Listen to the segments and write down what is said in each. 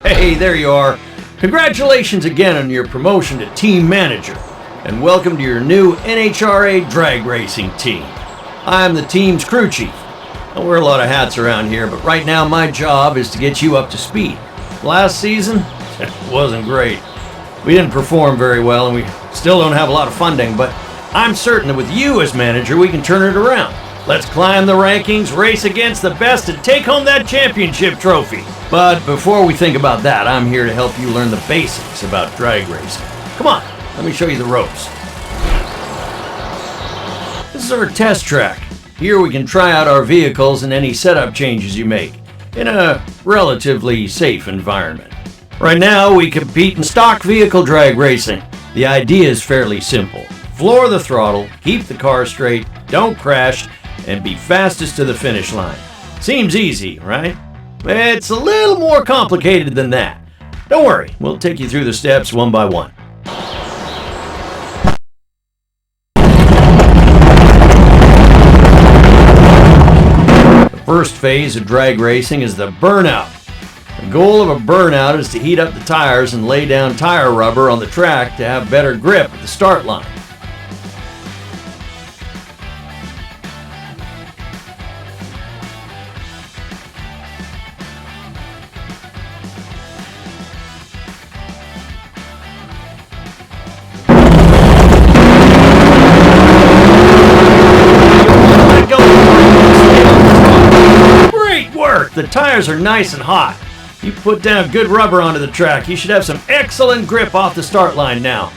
Hey, there you are. Congratulations again on your promotion to team manager, and welcome to your new NHRA drag racing team. I'm the team's crew chief. I wear a lot of hats around here, but right now my job is to get you up to speed. Last season, it wasn't great. We didn't perform very well, and we still don't have a lot of funding, but I'm certain that with you as manager, we can turn it around. Let's climb the rankings, race against the best, and take home that championship trophy. But before we think about that, I'm here to help you learn the basics about drag racing. Come on, let me show you the ropes. This is our test track. Here we can try out our vehicles and any setup changes you make in a relatively safe environment. Right now, we compete in stock vehicle drag racing. The idea is fairly simple. Floor the throttle, keep the car straight, don't crash, and be fastest to the finish line. Seems easy, right? It's a little more complicated than that. Don't worry, we'll take you through the steps one by one. The first phase of drag racing is the burnout. The goal of a burnout is to heat up the tires and lay down tire rubber on the track to have better grip at the start line. The tires are nice and hot. You put down good rubber onto the track. You should have some excellent grip off the start line now.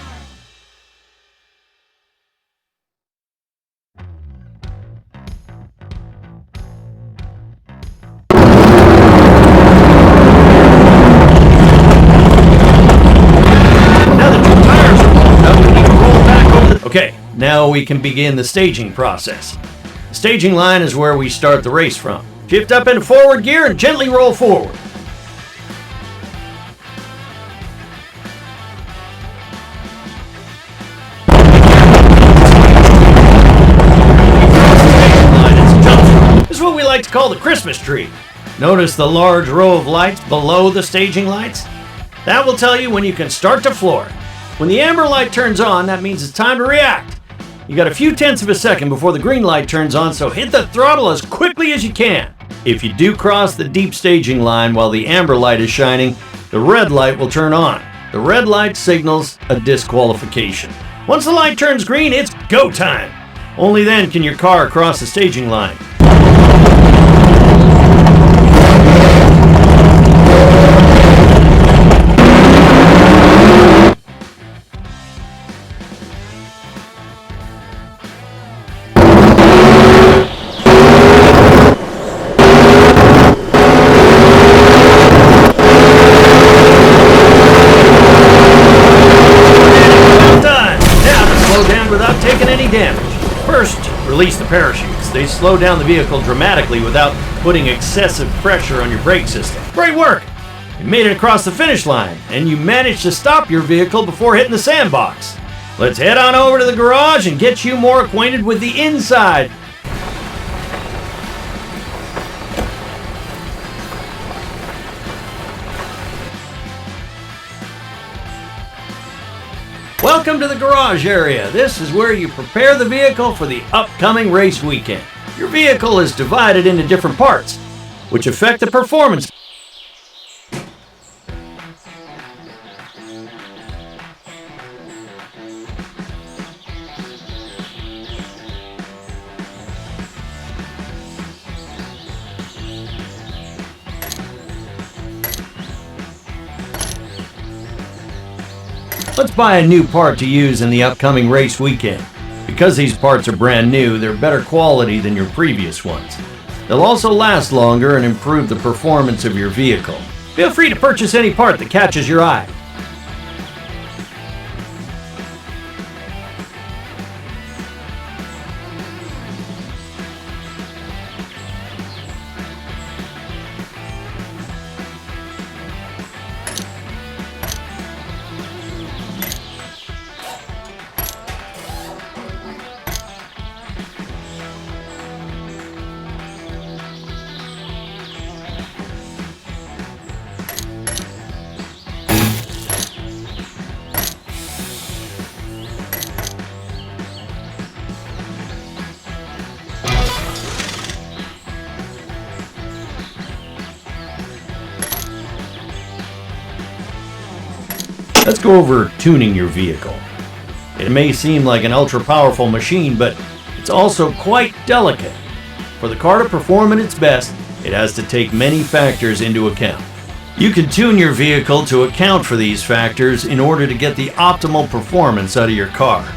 Now that your tires are warmed up, we need to roll back over the... Okay, now we can begin the staging process. The staging line is where we start the race from. Shift up into forward gear and gently roll forward. This is what we like to call the Christmas tree. Notice the large row of lights below the staging lights? That will tell you when you can start to floor. When the amber light turns on, that means it's time to react. You got a few tenths of a second before the green light turns on, so hit the throttle as quickly as you can. If you do cross the deep staging line while the amber light is shining, the red light will turn on. The red light signals a disqualification. Once the light turns green, it's go time. Only then can your car cross the staging line. Without taking any damage. First, release the parachutes. They slow down the vehicle dramatically without putting excessive pressure on your brake system. Great work! You made it across the finish line, and you managed to stop your vehicle before hitting the sandbox. Let's head on over to the garage and get you more acquainted with the inside. Welcome to the garage area. This is where you prepare the vehicle for the upcoming race weekend. Your vehicle is divided into different parts. which affect the performance. Let's buy a new part to use in the upcoming race weekend. Because these parts are brand new, they're better quality than your previous ones. They'll also last longer and improve the performance of your vehicle. Feel free to purchase any part that catches your eye. Let's go over tuning your vehicle. It may seem like an ultra-powerful machine, but it's also quite delicate. For the car to perform at its best, it has to take many factors into account. You can tune your vehicle to account for these factors in order to get the optimal performance out of your car.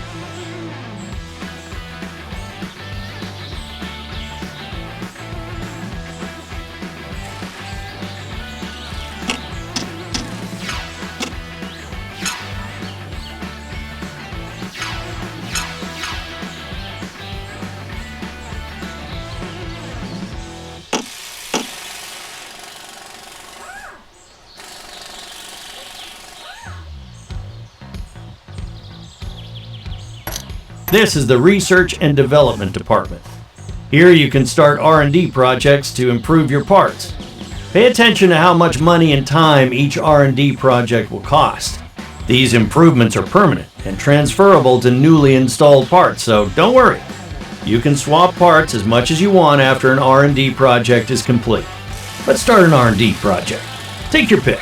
This is the Research and Development Department. Here you can start R&D projects to improve your parts. Pay attention to how much money and time each R&D project will cost. These improvements are permanent and transferable to newly installed parts, so don't worry. You can swap parts as much as you want after an R&D project is complete. Let's start an R&D project. Take your pick.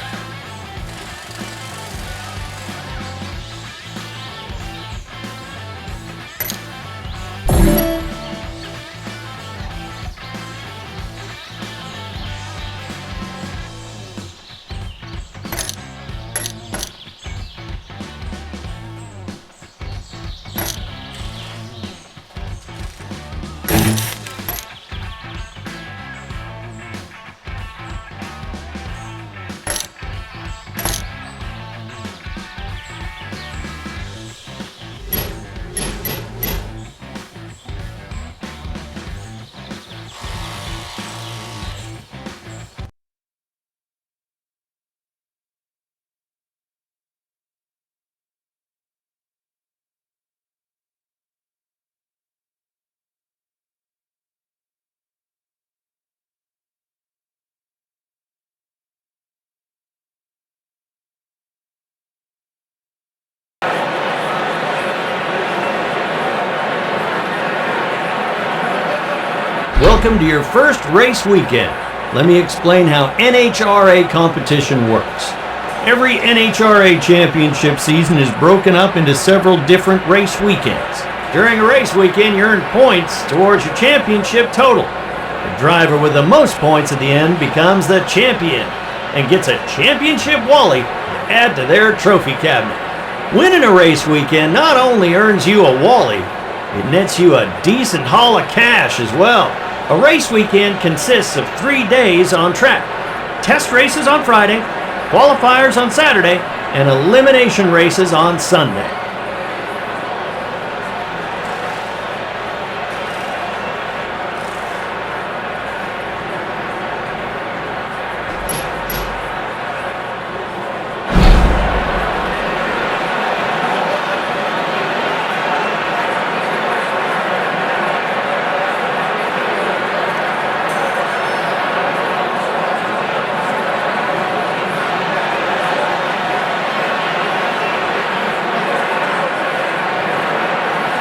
Welcome to your first race weekend. Let me explain how NHRA competition works. Every NHRA championship season is broken up into several different race weekends. During a race weekend, you earn points towards your championship total. The driver with the most points at the end becomes the champion and gets a championship Wally to add to their trophy cabinet. Winning a race weekend not only earns you a Wally, it nets you a decent haul of cash as well. A race weekend consists of 3 days on track. Test races on Friday, qualifiers on Saturday, and elimination races on Sunday.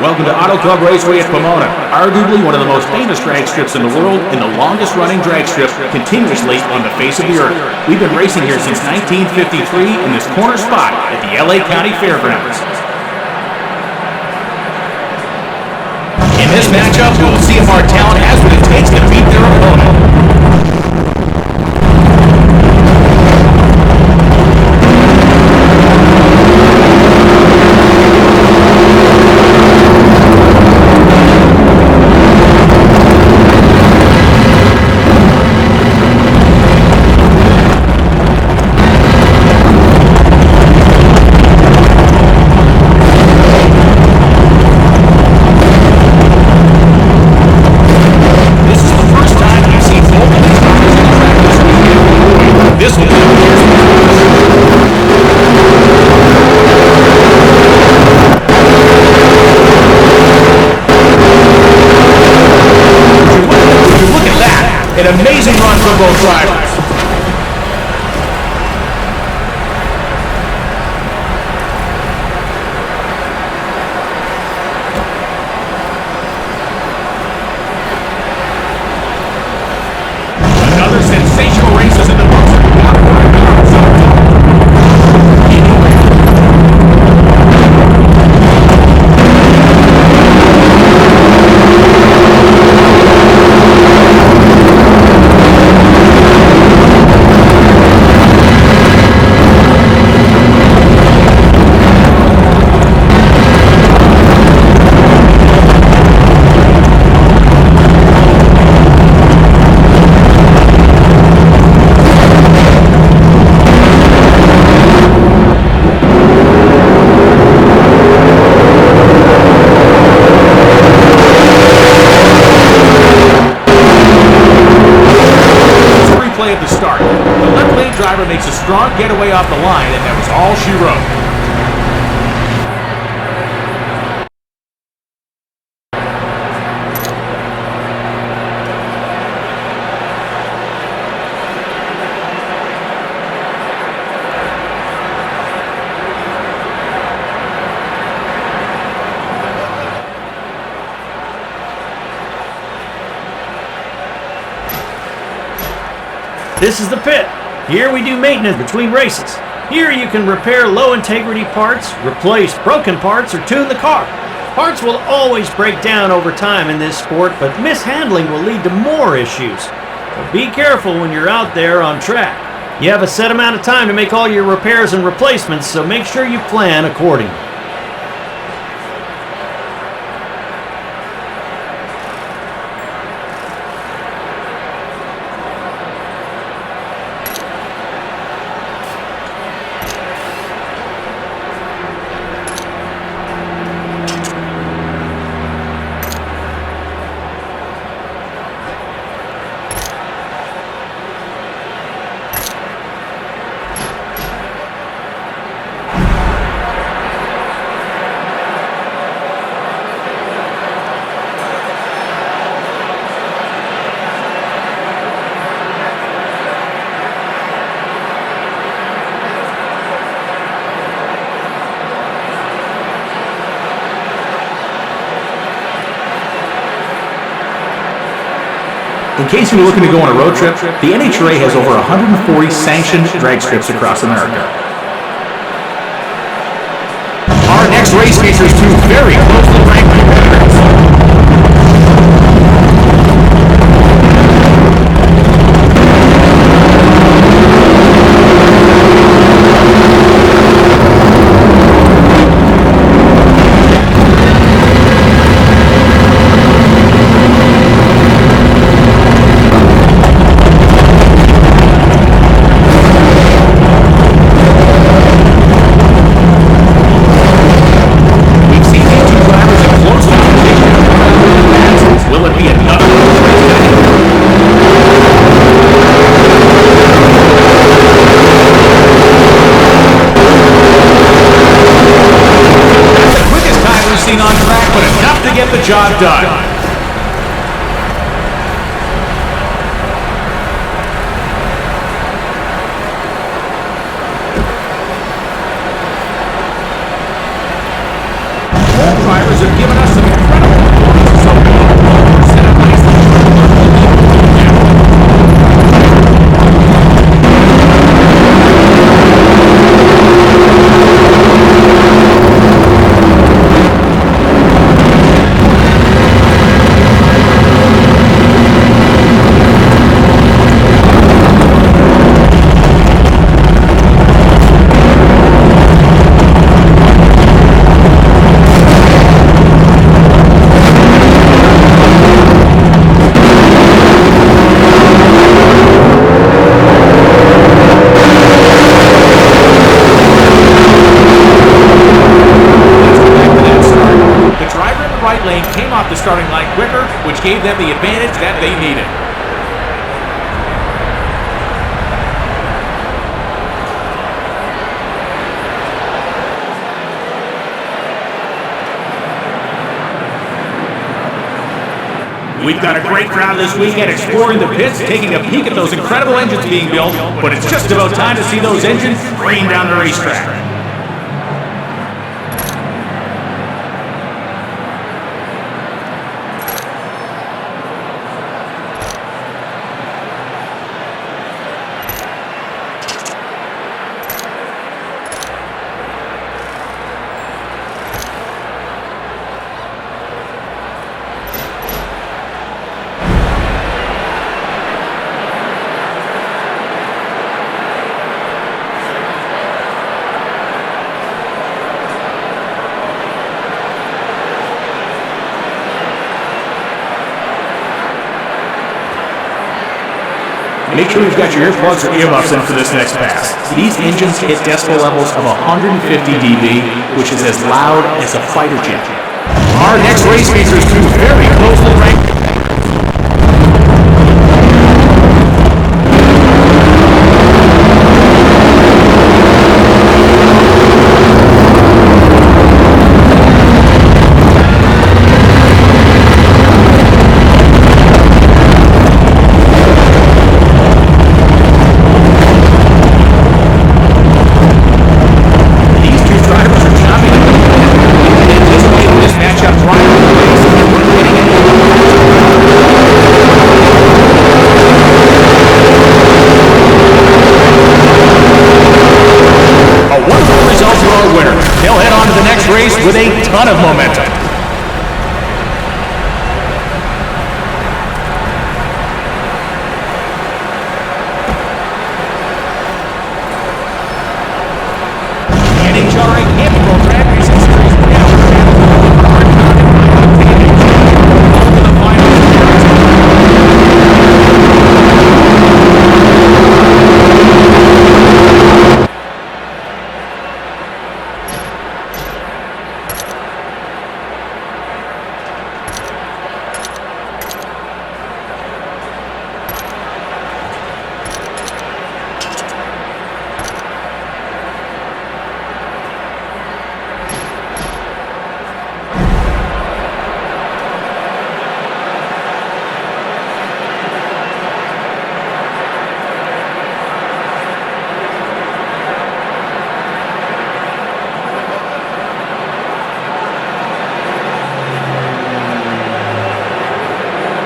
Welcome to Auto Club Raceway at Pomona, arguably one of the most famous drag strips in the world and the longest running drag strip continuously on the face of the earth. We've been racing here since 1953 in this corner spot at the LA County Fairgrounds. In this matchup, we'll see if our talent has what it takes to beat their opponent. An amazing run from both drivers. Another sensational race is in the books. At the start. The left lane driver makes a strong getaway off the line, and that was all she wrote. This is the pit. Here we do maintenance between races. Here you can repair low integrity parts, replace broken parts, or tune the car. Parts will always break down over time in this sport, but mishandling will lead to more issues. So be careful when you're out there on track. You have a set amount of time to make all your repairs and replacements, so make sure you plan accordingly. In case you're looking to go on a road trip, the NHRA has over 140 sanctioned drag strips across America. Our next race features two very closely ranked competitors. Job done. All drivers have given us some gave them the advantage that they needed. We've got a great crowd this weekend exploring the pits, taking a peek at those incredible engines being built, but it's just about time to see those engines rain down the racetrack. Make sure you've got your earplugs or earmuffs in for this next pass. These engines hit decibel levels of 150 dB, which is as loud as a fighter jet. Our next race features two very closely ranked. With a ton of momentum. NHRA Handheld Drag Racing Series now to the final.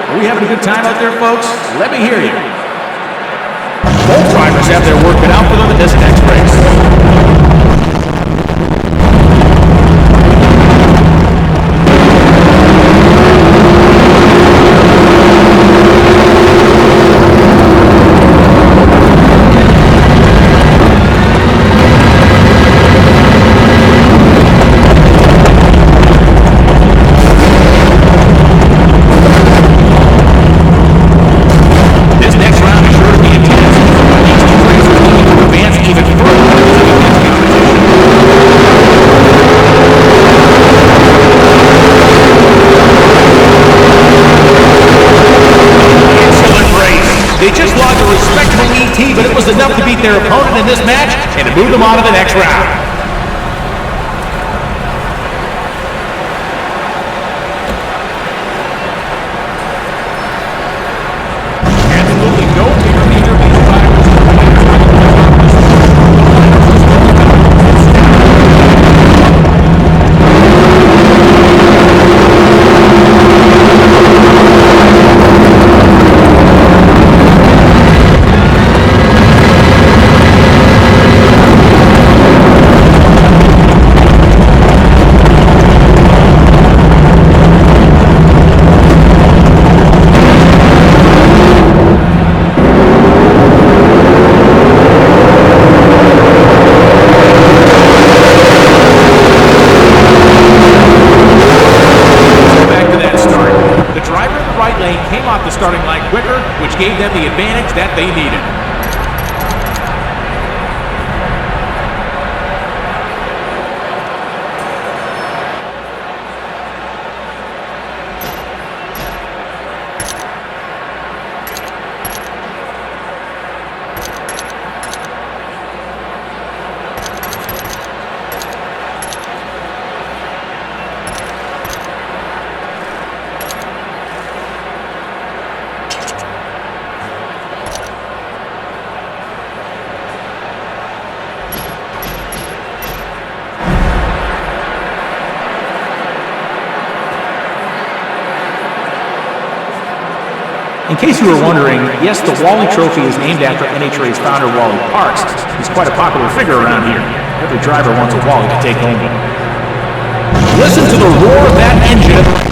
Are we having a good time out there, folks? Let me hear you. Both drivers have their work cut out for them in this next race. They just logged a respectable ET, but it was enough to beat their opponent in this match and to move them on to the next round. Absolutely no bigger leader than these drivers. Starting line quicker, which gave them the advantage that they needed. In case you were wondering, yes, the Wally Trophy is named after NHRA's founder, Wally Parks. He's quite a popular figure around here. Every driver wants a Wally to take home with him. Listen to the roar of that engine